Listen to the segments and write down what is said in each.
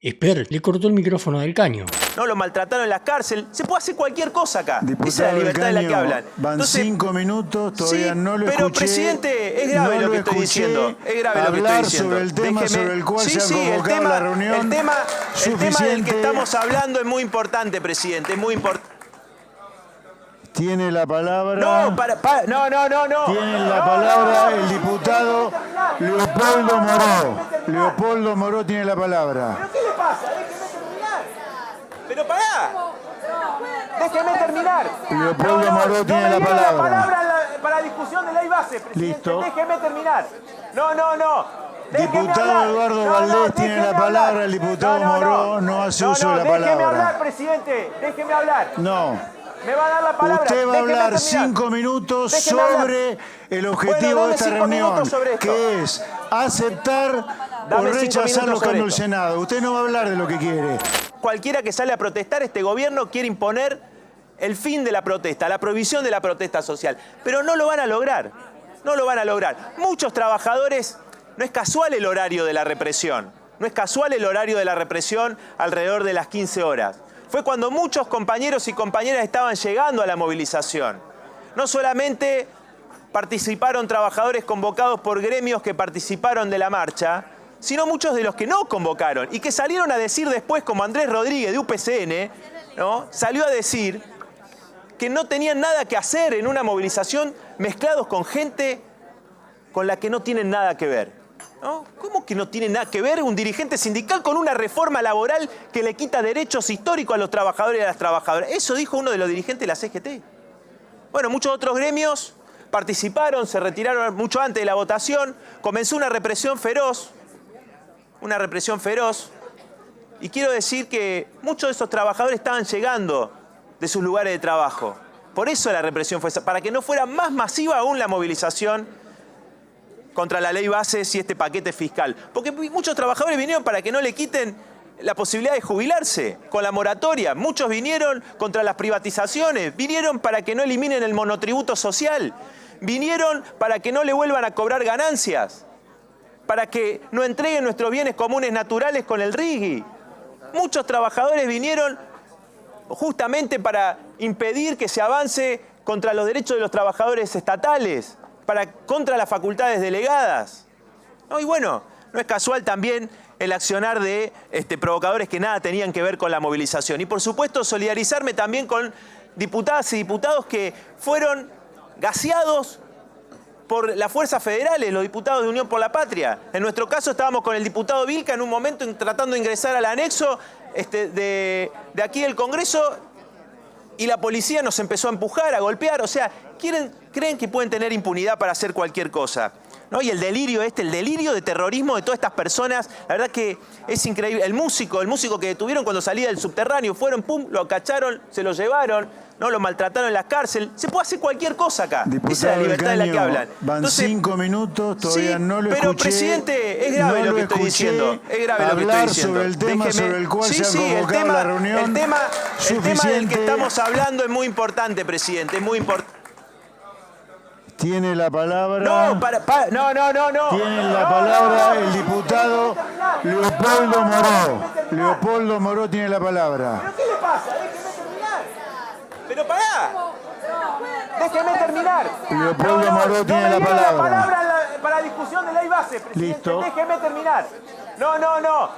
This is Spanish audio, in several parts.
Esper le cortó el micrófono del caño. No, lo maltrataron en la cárcel. Se puede hacer cualquier cosa acá. Diputado, esa es la libertad de la que hablan. Van Entonces, 5 minutos, todavía sí, no lo pero escuché. presidente, es grave no lo que estoy diciendo. Es grave lo que estoy diciendo. Sobre el tema sobre el cual se ha convocado la reunión. El tema del que estamos hablando es muy importante, presidente. Es muy importante. Tiene la palabra. No, no. Tiene la palabra el diputado Leopoldo Moró. Leopoldo Moró tiene la palabra. ¿Pero qué le pasa? Déjeme terminar. Pero pará. Déjeme terminar. Leopoldo Moró tiene la palabra. La palabra para discusión de ley base, presidente. Listo. Déjeme terminar. No. Diputado Eduardo Valdés tiene la palabra. El diputado Moró no hace uso de la palabra. Déjeme hablar, presidente. Déjeme hablar. No. Me va a dar la palabra. Usted va a hablar 5 minutos sobre el objetivo de esta reunión, que es aceptar o rechazar los cambios del Senado. Usted no va a hablar de lo que quiere. Cualquiera que sale a protestar, este gobierno quiere imponer el fin de la protesta, la prohibición de la protesta social. Pero no lo van a lograr. No lo van a lograr. Muchos trabajadores, no es casual el horario de la represión. No es casual el horario de la represión alrededor de las 15 horas. Fue cuando muchos compañeros y compañeras estaban llegando a la movilización. No solamente participaron trabajadores convocados por gremios que participaron de la marcha, sino muchos de los que no convocaron y que salieron a decir después, como Andrés Rodríguez de UPCN, ¿no? Salió a decir que no tenían nada que hacer en una movilización mezclados con gente con la que no tienen nada que ver. ¿No? ¿Cómo que no tiene nada que ver un dirigente sindical con una reforma laboral que le quita derechos históricos a los trabajadores y a las trabajadoras? Eso dijo uno de los dirigentes de la CGT. Bueno, muchos otros gremios participaron, se retiraron mucho antes de la votación, comenzó una represión feroz, y quiero decir que muchos de esos trabajadores estaban llegando de sus lugares de trabajo. Por eso la represión fue esa, para que no fuera más masiva aún la movilización contra la ley bases y este paquete fiscal. Porque muchos trabajadores vinieron para que no le quiten la posibilidad de jubilarse con la moratoria. Muchos vinieron contra las privatizaciones, vinieron para que no eliminen el monotributo social, vinieron para que no le vuelvan a cobrar ganancias, para que no entreguen nuestros bienes comunes naturales con el RIGI. Muchos trabajadores vinieron justamente para impedir que se avance contra los derechos de los trabajadores estatales, contra las facultades delegadas. ¿No? Y bueno, no es casual también el accionar de provocadores que nada tenían que ver con la movilización. Y por supuesto solidarizarme también con diputadas y diputados que fueron gaseados por las fuerzas federales, los diputados de Unión por la Patria. En nuestro caso estábamos con el diputado Vilca en un momento tratando de ingresar al anexo de aquí del Congreso y la policía nos empezó a empujar, a golpear. O sea, creen que pueden tener impunidad para hacer cualquier cosa, ¿no? Y el delirio el delirio de terrorismo de todas estas personas, la verdad que es increíble. El músico que detuvieron cuando salía del subterráneo, fueron, pum, lo cacharon, se lo llevaron, ¿no? Lo maltrataron en la cárcel. Se puede hacer cualquier cosa acá. Diputado, esa es la libertad de la que hablan. Van 5 minutos, todavía no lo escuché. Pero presidente, es grave lo que estoy diciendo. Es grave lo que estoy diciendo. Sobre el tema sobre el cual se ha convocado la reunión. El tema del que estamos hablando es muy importante, presidente, es muy importante. Tiene la palabra. No. Tiene la palabra el diputado Leopoldo Moró. Leopoldo Moró tiene la palabra. ¿Pero qué le pasa? Déjeme terminar. Pero pará. Déjeme terminar. Leopoldo Moró tiene la palabra. La palabra para discusión de ley base, presidente. Listo. Déjeme terminar. No.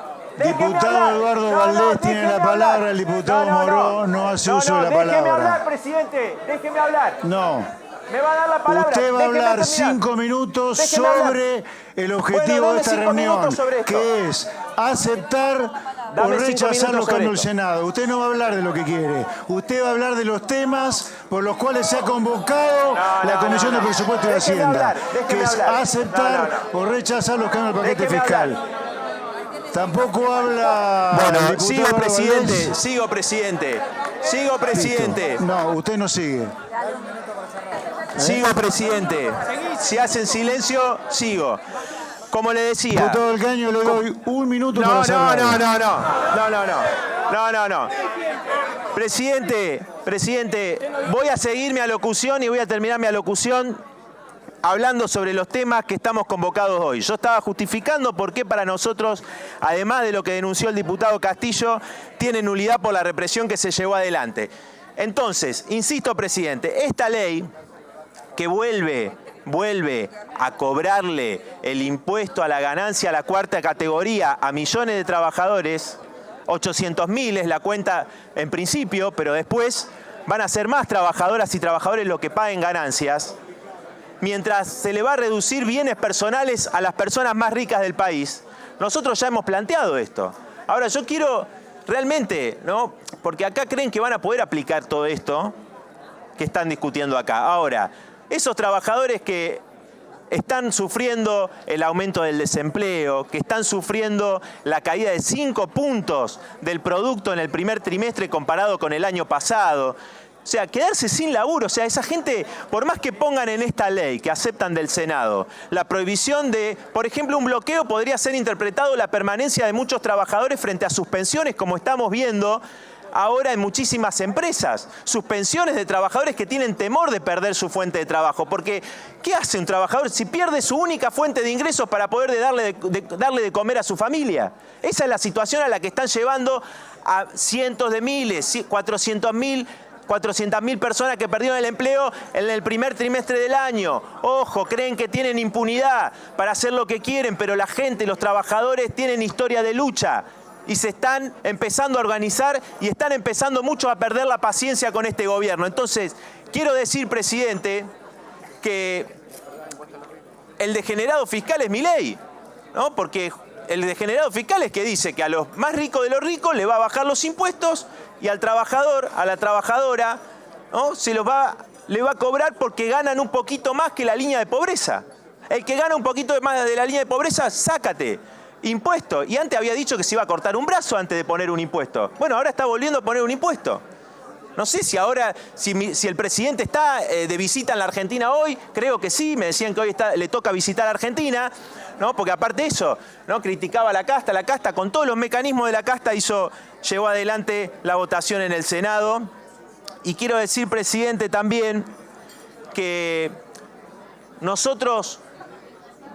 Diputado Eduardo Valdés tiene la palabra. El diputado Moró no hace uso de la palabra. Déjeme hablar, presidente. Déjeme hablar. No. Me va a dar la palabra. Usted va a hablar 5 minutos sobre el objetivo de esta reunión, que es aceptar o rechazar los cambios del Senado. Usted no va a hablar de lo que quiere. Usted va a hablar de los temas por los cuales se ha convocado la Comisión de Presupuesto y Hacienda, que es aceptar o rechazar los cambios del paquete fiscal. Tampoco habla... Bueno, sigo presidente. Listo. No, usted no sigue. Sigo, presidente. Si hacen silencio, sigo. Como le decía... Diputado del Caño, le doy 1 minuto para cerrar. No. Presidente, voy a seguir mi alocución y voy a terminar mi alocución hablando sobre los temas que estamos convocados hoy. Yo estaba justificando por qué para nosotros, además de lo que denunció el diputado Castillo, tiene nulidad por la represión que se llevó adelante. Entonces, insisto, presidente, esta ley que vuelve a cobrarle el impuesto a la ganancia a la cuarta categoría a millones de trabajadores, 800.000 es la cuenta en principio, pero después van a ser más trabajadoras y trabajadores los que paguen ganancias, mientras se le va a reducir bienes personales a las personas más ricas del país. Nosotros ya hemos planteado esto. Ahora, yo quiero realmente, ¿no? Porque acá creen que van a poder aplicar todo esto que están discutiendo acá. Ahora, esos trabajadores que están sufriendo el aumento del desempleo, que están sufriendo la caída de 5 puntos del producto en el primer trimestre comparado con el año pasado. O sea, quedarse sin laburo. O sea, esa gente, por más que pongan en esta ley que aceptan del Senado la prohibición de, por ejemplo, un bloqueo, podría ser interpretado la permanencia de muchos trabajadores frente a sus pensiones, como estamos viendo ahora en muchísimas empresas. Suspensiones de trabajadores que tienen temor de perder su fuente de trabajo. Porque, ¿qué hace un trabajador si pierde su única fuente de ingresos para poder darle de comer a su familia? Esa es la situación a la que están llevando a cientos de miles, 400.000 personas que perdieron el empleo en el primer trimestre del año. Ojo, creen que tienen impunidad para hacer lo que quieren, pero la gente, los trabajadores tienen historia de lucha y se están empezando a organizar y están empezando muchos a perder la paciencia con este gobierno. Entonces, quiero decir, presidente, que el degenerado fiscal es Milei, ¿no? Porque el degenerado fiscal es que dice que a los más ricos de los ricos le va a bajar los impuestos y al trabajador, a la trabajadora, ¿no? Le va a cobrar porque ganan un poquito más que la línea de pobreza. El que gana un poquito más de la línea de pobreza, sácate impuesto. Y antes había dicho que se iba a cortar un brazo antes de poner un impuesto. Bueno, ahora está volviendo a poner un impuesto. No sé si ahora, si el presidente está de visita en la Argentina hoy, creo que sí, me decían que hoy le toca visitar a Argentina, ¿no? Porque aparte de eso, ¿no? Criticaba la casta con todos los mecanismos de la casta llevó adelante la votación en el Senado. Y quiero decir, presidente, también que nosotros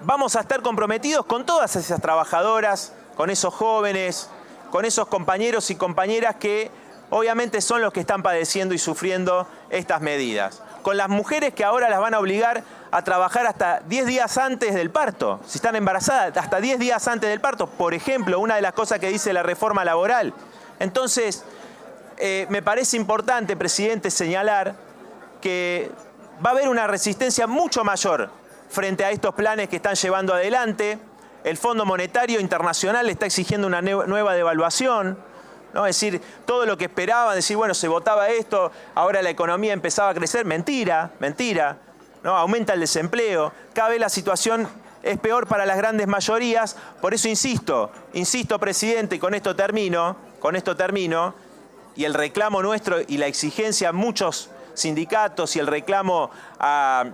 vamos a estar comprometidos con todas esas trabajadoras, con esos jóvenes, con esos compañeros y compañeras que obviamente son los que están padeciendo y sufriendo estas medidas. Con las mujeres que ahora las van a obligar a trabajar hasta 10 días antes del parto. Si están embarazadas, hasta 10 días antes del parto. Por ejemplo, una de las cosas que dice la reforma laboral. Entonces, me parece importante, presidente, señalar que va a haber una resistencia mucho mayor frente a estos planes que están llevando adelante. El Fondo Monetario Internacional está exigiendo una nueva devaluación, ¿no? Es decir, todo lo que esperaban, decir, bueno, se votaba esto, ahora la economía empezaba a crecer. Mentira, mentira, ¿no? Aumenta el desempleo. Cada vez la situación es peor para las grandes mayorías. Por eso insisto, presidente, y con esto termino, y el reclamo nuestro y la exigencia a muchos sindicatos y el reclamo a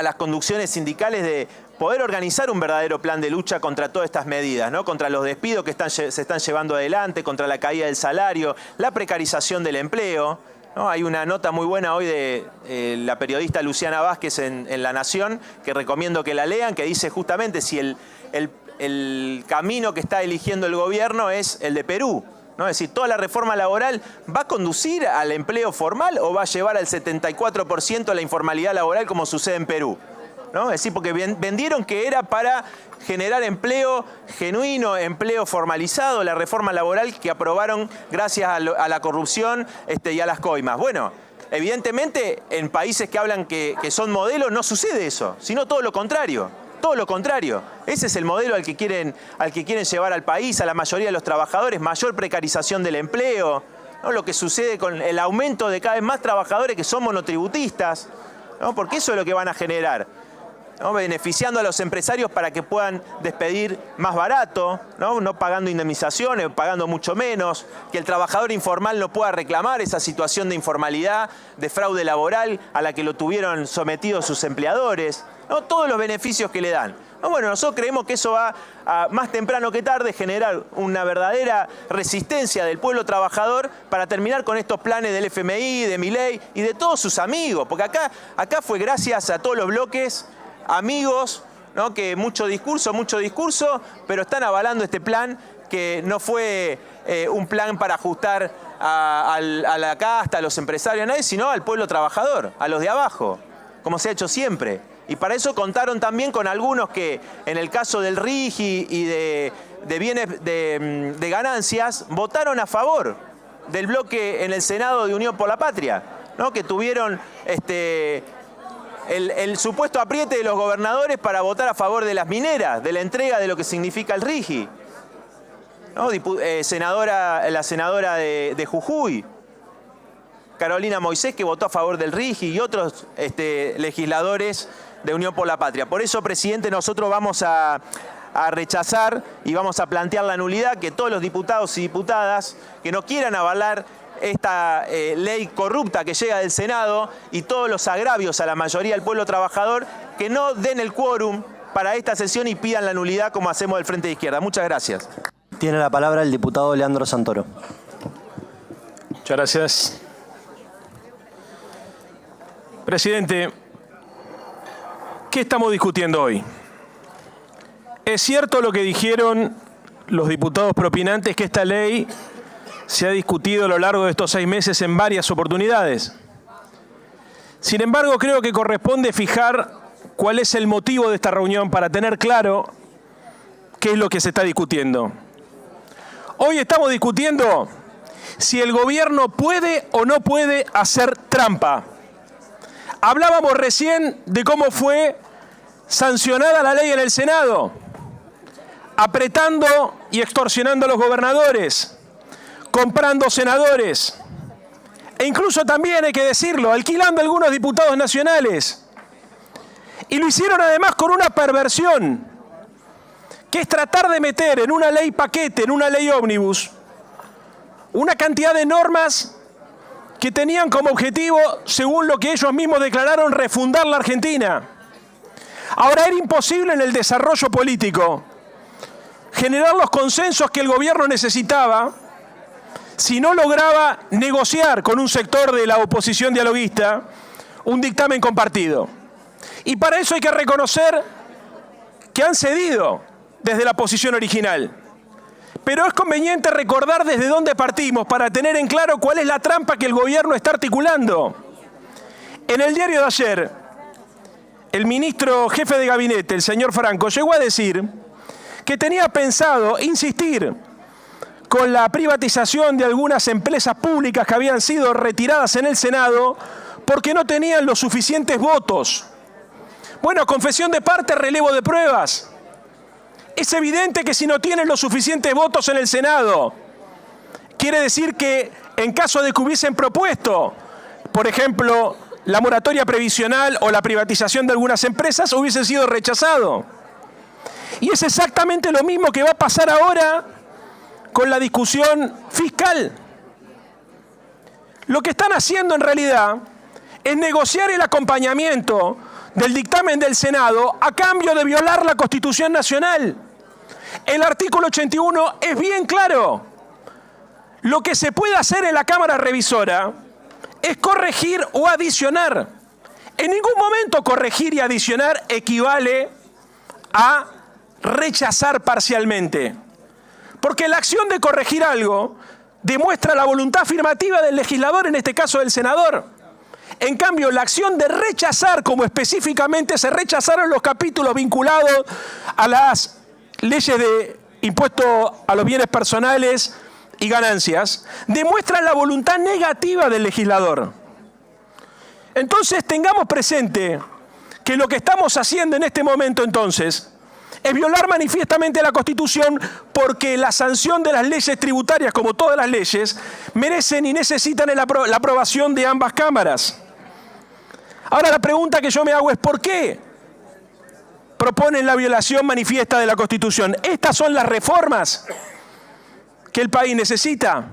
las conducciones sindicales de poder organizar un verdadero plan de lucha contra todas estas medidas, ¿no? Contra los despidos que se están llevando adelante, contra la caída del salario, la precarización del empleo, ¿no? Hay una nota muy buena hoy de la periodista Luciana Vázquez en La Nación, que recomiendo que la lean, que dice justamente si el camino que está eligiendo el gobierno es el de Perú, ¿no? Es decir, toda la reforma laboral va a conducir al empleo formal o va a llevar al 74% a la informalidad laboral como sucede en Perú, ¿no? Es decir, porque vendieron que era para generar empleo genuino, empleo formalizado, la reforma laboral que aprobaron gracias a la corrupción y a las coimas. Bueno, evidentemente en países que hablan que son modelos no sucede eso, sino todo lo contrario. Todo lo contrario. Ese es el modelo al que quieren llevar al país, a la mayoría de los trabajadores, mayor precarización del empleo, ¿no? Lo que sucede con el aumento de cada vez más trabajadores que son monotributistas, ¿no? Porque eso es lo que van a generar, ¿no? Beneficiando a los empresarios para que puedan despedir más barato, no pagando indemnizaciones, pagando mucho menos, que el trabajador informal no pueda reclamar esa situación de informalidad, de fraude laboral a la que lo tuvieron sometido sus empleadores, ¿no? Todos los beneficios que le dan. No, bueno, nosotros creemos que eso va a, más temprano que tarde, generar una verdadera resistencia del pueblo trabajador para terminar con estos planes del FMI, de Milei y de todos sus amigos. Porque acá fue gracias a todos los bloques, amigos, ¿no? Que mucho discurso, pero están avalando este plan que no fue un plan para ajustar a la casta, a los empresarios, a nadie, sino al pueblo trabajador, a los de abajo, como se ha hecho siempre. Y para eso contaron también con algunos que, en el caso del RIGI y de bienes de ganancias, votaron a favor del bloque en el Senado de Unión por la Patria, ¿no? Que tuvieron el supuesto apriete de los gobernadores para votar a favor de las mineras, de la entrega de lo que significa el RIGI, ¿no? La senadora de Jujuy, Carolina Moisés, que votó a favor del RIGI, y otros legisladores de Unión por la Patria. Por eso, presidente, nosotros vamos a rechazar y vamos a plantear la nulidad, que todos los diputados y diputadas que no quieran avalar esta ley corrupta que llega del Senado y todos los agravios a la mayoría del pueblo trabajador, que no den el quórum para esta sesión y pidan la nulidad como hacemos del Frente de Izquierda. Muchas gracias. Tiene la palabra el diputado Leandro Santoro. Muchas gracias. Presidente, ¿qué estamos discutiendo hoy? Es cierto lo que dijeron los diputados propinantes, que esta ley se ha discutido a lo largo de estos 6 meses en varias oportunidades. Sin embargo, creo que corresponde fijar cuál es el motivo de esta reunión para tener claro qué es lo que se está discutiendo. Hoy estamos discutiendo si el gobierno puede o no puede hacer trampa. Hablábamos recién de cómo fue sancionada la ley en el Senado, apretando y extorsionando a los gobernadores, comprando senadores, e incluso también, hay que decirlo, alquilando a algunos diputados nacionales. Y lo hicieron además con una perversión, que es tratar de meter en una ley paquete, en una ley ómnibus, una cantidad de normas que tenían como objetivo, según lo que ellos mismos declararon, refundar la Argentina. Ahora, era imposible en el desarrollo político generar los consensos que el gobierno necesitaba si no lograba negociar con un sector de la oposición dialoguista un dictamen compartido. Y para eso hay que reconocer que han cedido desde la posición original. Pero es conveniente recordar desde dónde partimos para tener en claro cuál es la trampa que el gobierno está articulando. En el diario de ayer, el ministro jefe de gabinete, el señor Franco, llegó a decir que tenía pensado insistir con la privatización de algunas empresas públicas que habían sido retiradas en el Senado porque no tenían los suficientes votos. Bueno, confesión de parte, relevo de pruebas. Es evidente que si no tienen los suficientes votos en el Senado, quiere decir que en caso de que hubiesen propuesto, por ejemplo, la moratoria previsional o la privatización de algunas empresas, hubiese sido rechazado. Y es exactamente lo mismo que va a pasar ahora con la discusión fiscal. Lo que están haciendo en realidad es negociar el acompañamiento del dictamen del Senado a cambio de violar la Constitución Nacional. El artículo 81 es bien claro. Lo que se puede hacer en la Cámara Revisora es corregir o adicionar. En ningún momento corregir y adicionar equivale a rechazar parcialmente. Porque la acción de corregir algo demuestra la voluntad afirmativa del legislador, en este caso del senador. En cambio, la acción de rechazar, como específicamente se rechazaron los capítulos vinculados a las leyes de impuesto a los bienes personales y ganancias, demuestra la voluntad negativa del legislador. Entonces, tengamos presente que lo que estamos haciendo en este momento, entonces, es violar manifiestamente la Constitución, porque la sanción de las leyes tributarias, como todas las leyes, merecen y necesitan la aprobación de ambas cámaras. Ahora, la pregunta que yo me hago es ¿por qué proponen la violación manifiesta de la Constitución? ¿Estas son las reformas que el país necesita?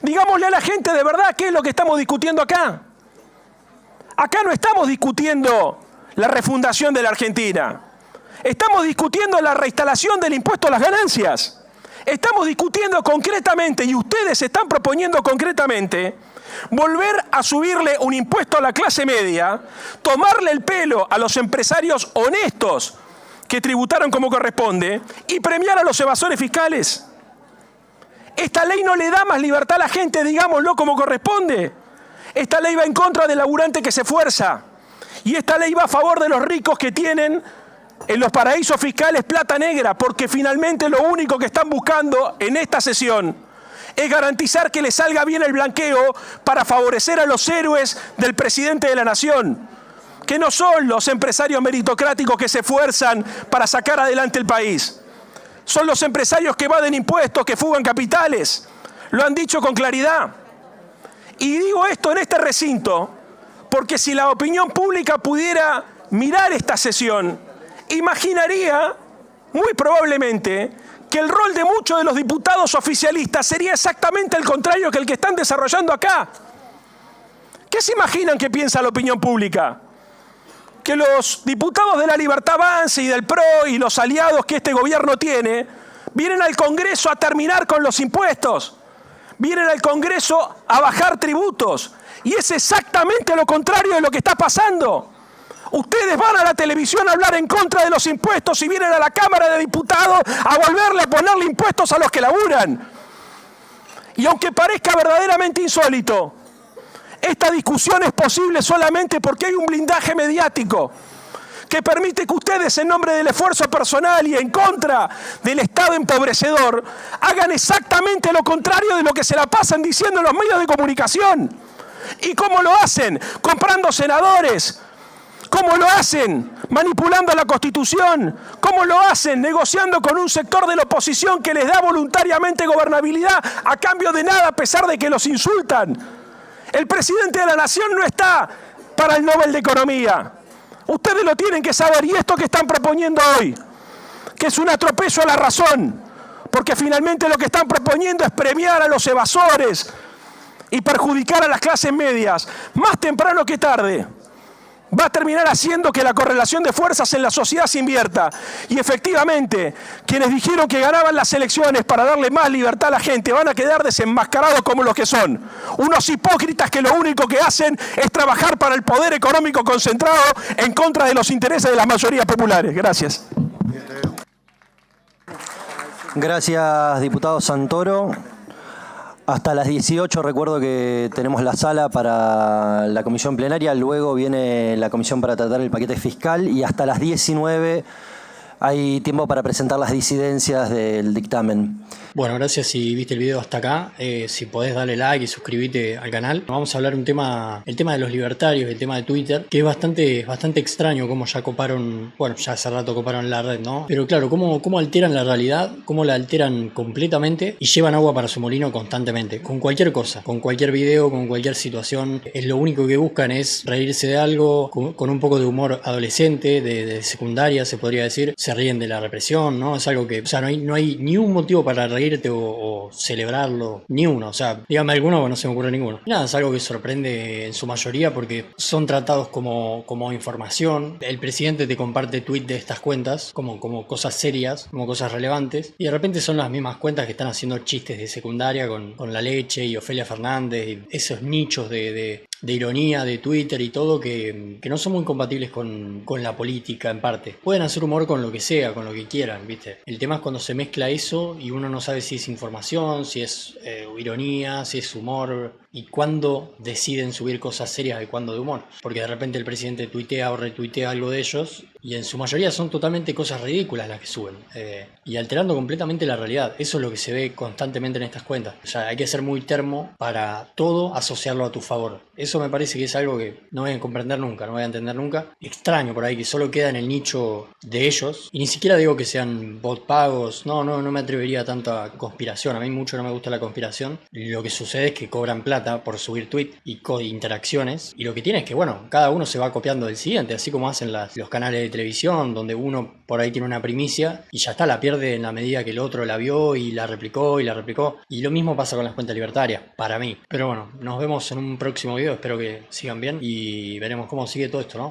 Digámosle a la gente de verdad qué es lo que estamos discutiendo acá. Acá no estamos discutiendo la refundación de la Argentina. Estamos discutiendo la reinstalación del impuesto a las ganancias. Estamos discutiendo concretamente, y ustedes están proponiendo concretamente, volver a subirle un impuesto a la clase media, tomarle el pelo a los empresarios honestos que tributaron como corresponde y premiar a los evasores fiscales. Esta ley no le da más libertad a la gente, digámoslo como corresponde. Esta ley va en contra del laburante que se esfuerza. Y esta ley va a favor de los ricos que tienen en los paraísos fiscales plata negra, porque finalmente lo único que están buscando en esta sesión es garantizar que les salga bien el blanqueo para favorecer a los héroes del presidente de la nación, que no son los empresarios meritocráticos que se esfuerzan para sacar adelante el país. Son los empresarios que evaden impuestos, que fugan capitales. Lo han dicho con claridad. Y digo esto en este recinto porque si la opinión pública pudiera mirar esta sesión, imaginaría, muy probablemente, que el rol de muchos de los diputados oficialistas sería exactamente el contrario que el que están desarrollando acá. ¿Qué se imaginan que piensa la opinión pública? Que los diputados de la Libertad Avanza y del PRO y los aliados que este gobierno tiene vienen al Congreso a terminar con los impuestos, vienen al Congreso a bajar tributos, y es exactamente lo contrario de lo que está pasando. Ustedes van a la televisión a hablar en contra de los impuestos y vienen a la Cámara de Diputados a volverle a ponerle impuestos a los que laburan. Y aunque parezca verdaderamente insólito, esta discusión es posible solamente porque hay un blindaje mediático que permite que ustedes, en nombre del esfuerzo personal y en contra del Estado empobrecedor, hagan exactamente lo contrario de lo que se la pasan diciendo en los medios de comunicación. ¿Y cómo lo hacen? Comprando senadores. ¿Cómo lo hacen? Manipulando la Constitución. ¿Cómo lo hacen? Negociando con un sector de la oposición que les da voluntariamente gobernabilidad a cambio de nada, a pesar de que los insultan. El presidente de la Nación no está para el Nobel de Economía. Ustedes lo tienen que saber. Y esto que están proponiendo hoy, que es un atropello a la razón, porque finalmente lo que están proponiendo es premiar a los evasores y perjudicar a las clases medias, más temprano que tarde, va a terminar haciendo que la correlación de fuerzas en la sociedad se invierta. Y efectivamente, quienes dijeron que ganaban las elecciones para darle más libertad a la gente van a quedar desenmascarados como los que son. Unos hipócritas que lo único que hacen es trabajar para el poder económico concentrado en contra de los intereses de las mayorías populares. Gracias. Gracias, diputado Santoro. Hasta las 18 recuerdo que tenemos la sala para la comisión plenaria, luego viene la comisión para tratar el paquete fiscal y hasta las 19 hay tiempo para presentar las disidencias del dictamen. Bueno, gracias si viste el video hasta acá. Si podés darle like y suscribirte al canal. Vamos a hablar el tema de los libertarios, el tema de Twitter, que es bastante extraño cómo ya coparon, bueno, ya hace rato coparon la red, ¿no? Pero claro, cómo alteran la realidad, cómo la alteran completamente y llevan agua para su molino constantemente, con cualquier cosa, con cualquier video, con cualquier situación. Es lo único que buscan es reírse de algo, con un poco de humor adolescente, de secundaria se podría decir. Se ríen de la represión, ¿no? Es algo que, o sea, no hay ni un motivo para reírte o celebrarlo, ni uno, o sea, dígame alguno, bueno, no se me ocurre ninguno. Nada, es algo que sorprende en su mayoría porque son tratados como información. El presidente te comparte tweets de estas cuentas como cosas serias, como cosas relevantes, y de repente son las mismas cuentas que están haciendo chistes de secundaria con La Leche y Ofelia Fernández y esos nichos de ironía de Twitter y todo que no son muy compatibles con la política en parte. Pueden hacer humor con lo que sea, con lo que quieran, ¿viste? El tema es cuando se mezcla eso y uno no sabe si es información, si es ironía, si es humor, y cuándo deciden subir cosas serias y cuándo de humor. Porque de repente el presidente tuitea o retuitea algo de ellos y en su mayoría son totalmente cosas ridículas las que suben y alterando completamente la realidad. Eso es lo que se ve constantemente en estas cuentas. O sea, hay que ser muy termo para todo asociarlo a tu favor. Eso me parece que es algo que no voy a comprender nunca, no voy a entender nunca. Extraño por ahí que solo queda en el nicho de ellos. Y ni siquiera digo que sean bot pagos. No me atrevería tanto a conspiración. A mí mucho no me gusta la conspiración. Lo que sucede es que cobran plata por subir tweets y interacciones. Y lo que tiene es que, bueno, cada uno se va copiando del siguiente. Así como hacen los canales de televisión, donde uno por ahí tiene una primicia y ya está, la pierde en la medida que el otro la vio y la replicó y la replicó. Y lo mismo pasa con las cuentas libertarias, para mí. Pero bueno, nos vemos en un próximo video. Espero que sigan bien y veremos cómo sigue todo esto, ¿no?